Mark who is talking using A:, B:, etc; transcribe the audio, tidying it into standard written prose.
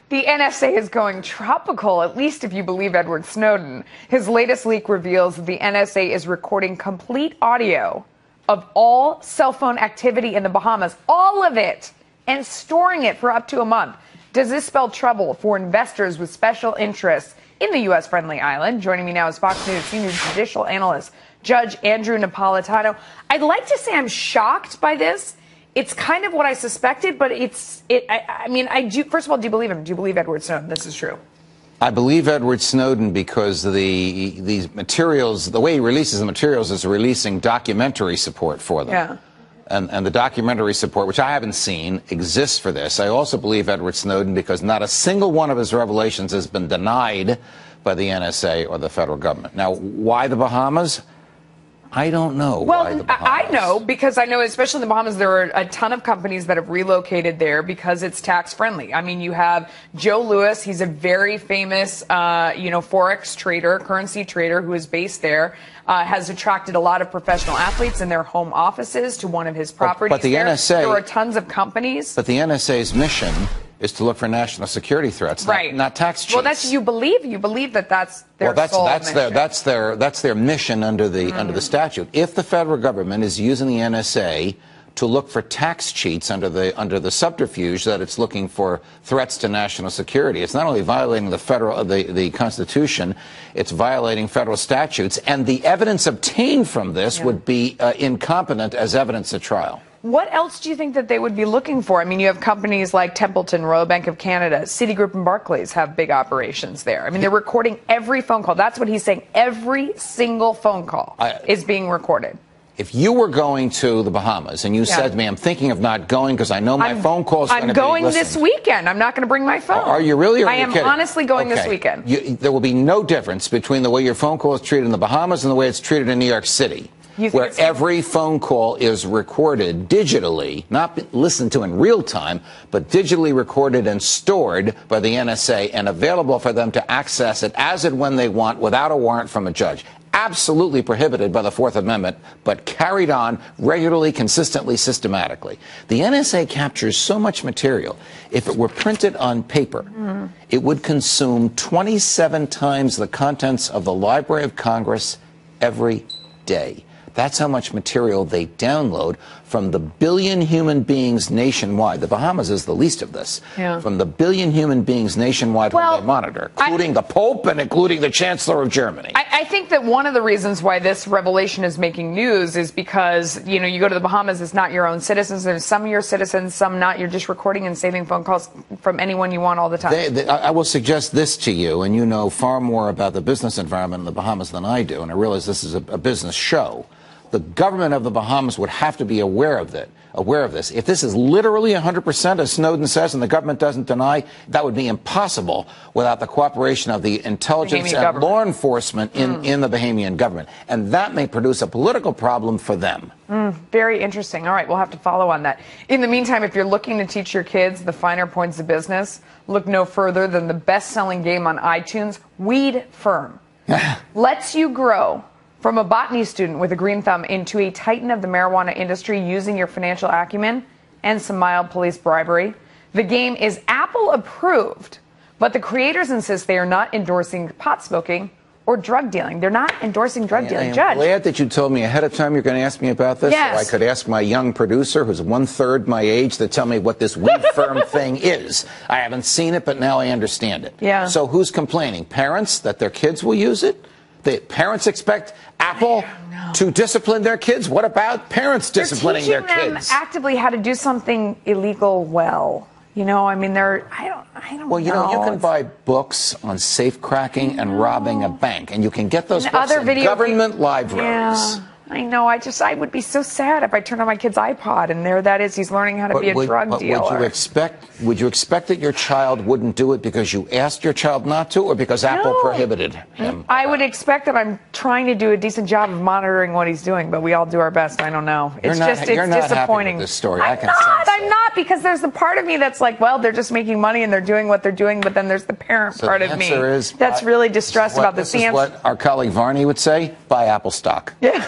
A: The NSA is going tropical, at least if you believe Edward Snowden. His latest leak reveals that the NSA is recording complete audio of all cell phone activity in the Bahamas, all of it, and storing it for up to a month. Does this spell trouble for investors with special interests in the U.S.-friendly island? Joining me now is Fox News senior judicial analyst, Judge Andrew Napolitano. I'd like to say I'm shocked by this. It's kind of what I suspected, but I do. First of all, do you believe him? Do you believe Edward Snowden? This is true.
B: I believe Edward Snowden because these materials, the way he releases the materials is releasing documentary support for them.
A: Yeah.
B: And the documentary support, which I haven't seen, exists for this. I also believe Edward Snowden because not a single one of his revelations has been denied by the NSA or the federal government. Now, why the Bahamas? I don't know.
A: Well,
B: why the Bahamas.
A: I know, because I know, especially in the Bahamas, there are a ton of companies that have relocated there because it's tax friendly. I mean, you have Joe Lewis. He's a very famous, Forex trader, currency trader who is based there, has attracted a lot of professional athletes in their home offices to one of his properties.
B: But the NSA,
A: there are tons of companies.
B: But the NSA's mission is to look for national security threats,
A: right?
B: Not tax cheats.
A: Well, that's you believe that that's their sole mission.
B: That's their mission under the statute. If the federal government is using the NSA to look for tax cheats under the subterfuge that it's looking for threats to national security, it's not only violating the Constitution, it's violating federal statutes, and the evidence obtained from this would be incompetent as evidence at trial.
A: What else do you think that they would be looking for? I mean, you have companies like Templeton, Royal Bank of Canada, Citigroup and Barclays have big operations there. I mean, they're recording every phone call. That's what he's saying. Every single phone call is being recorded.
B: If you were going to the Bahamas and you said to me, I'm thinking of not going because I know my phone calls are going to be listened.
A: I'm going this weekend. I'm not going to bring my phone.
B: Are you really? Or
A: I am honestly going this weekend.
B: There will be no difference between the way your phone call is treated in the Bahamas and the way it's treated in New York City, where every phone call is recorded digitally, not listened to in real time, but digitally recorded and stored by the NSA and available for them to access it as and when they want without a warrant from a judge. Absolutely prohibited by the Fourth Amendment, but carried on regularly, consistently, systematically. The NSA captures so much material. If it were printed on paper, it would consume 27 times the contents of the Library of Congress every day. That's how much material they download from the billion human beings nationwide. The Bahamas is the least of this. Yeah. From the billion human beings nationwide who they monitor, including the Pope and including the Chancellor of Germany.
A: I think that one of the reasons why this revelation is making news is because, you go to the Bahamas, it's not your own citizens. There's some of your citizens, some not. You're just recording and saving phone calls from anyone you want all the time.
B: I will suggest this to you, and you know far more about the business environment in the Bahamas than I do, and I realize this is a business show. The government of the Bahamas would have to be aware of this. If this is literally 100%, as Snowden says, and the government doesn't deny, that would be impossible without the cooperation of the intelligence and law enforcement in the Bahamian government. And that may produce a political problem for them.
A: Very interesting. All right, we'll have to follow on that. In the meantime, if you're looking to teach your kids the finer points of business, look no further than the best-selling game on iTunes, Weed Firm. Lets you grow from a botany student with a green thumb into a titan of the marijuana industry using your financial acumen and some mild police bribery. The game is Apple approved, but the creators insist they are not endorsing pot smoking or drug dealing. They're not endorsing drug dealing, Judge.
B: I'm glad that you told me ahead of time you're going to ask me about this.
A: Yes.
B: So I could ask my young producer, who's 1/3 my age, to tell me what this Weed Firm thing is. I haven't seen it, but now I understand it.
A: Yeah.
B: So who's complaining? Parents that their kids will use it? The parents expect Apple to discipline their kids? What about parents disciplining their kids?
A: They're teaching them actively how to do something illegal well. I mean, I don't know.
B: Well, you can buy books on safe cracking and robbing a bank, and you can get those books in government libraries.
A: Yeah. I know. I would be so sad if I turned on my kid's iPod and there that is. He's learning how to be a drug dealer.
B: Would you expect that your child wouldn't do it because you asked your child not to, or because Apple prohibited him?
A: I would expect that I'm trying to do a decent job of monitoring what he's doing, but we all do our best. I don't know. It's disappointing.
B: Happy with this story.
A: I'm not, because there's the part of me that's like, well, they're just making money and they're doing what they're doing, but then there's the parent part of me that's really distressed about this.
B: This is what our colleague Varney would say: buy Apple stock.
A: Yeah.